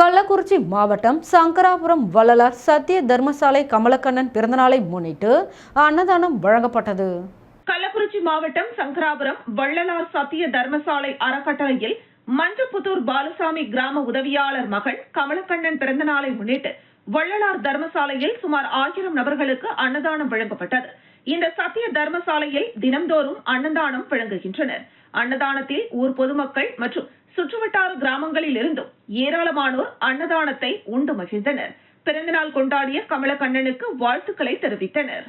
கள்ளக்குறிச்சி மாவட்டம் சங்கராபுரம் வள்ளலார் சத்திய தர்மசாலை கமலக்கண்ணன் பிறந்தநாளை முன்னிட்டு அன்னதானம் வழங்கப்பட்டது. கள்ளக்குறிச்சி மாவட்டம் சங்கராபுரம் வள்ளலார் சத்திய தர்மசாலை அறக்கட்டளையில் மஞ்சப்புத்தூர் பாலுசாமி கிராம உதவியாளர் மகன் கமலக்கண்ணன் பிறந்தநாளை முன்னிட்டு வள்ளலார் தர்மசாலையில் சுமார் 1000 நபர்களுக்கு அன்னதானம் வழங்கப்பட்டது. இந்த சத்திய தர்மசாலையில் தினம்தோறும் அன்னதானம் வழங்குகின்றனர். அன்னதானத்தில் ஊர் பொதுமக்கள் மற்றும் சுற்றுவட்டார கிராமங்களில் இருந்தும் ஏராளமானோர் அன்னதானத்தை உண்டு மகிழ்ந்தனர். பிறந்தநாள் கொண்டாடிய கமலக்கண்ணனுக்கு வாழ்த்துக்களை தெரிவித்தனர்.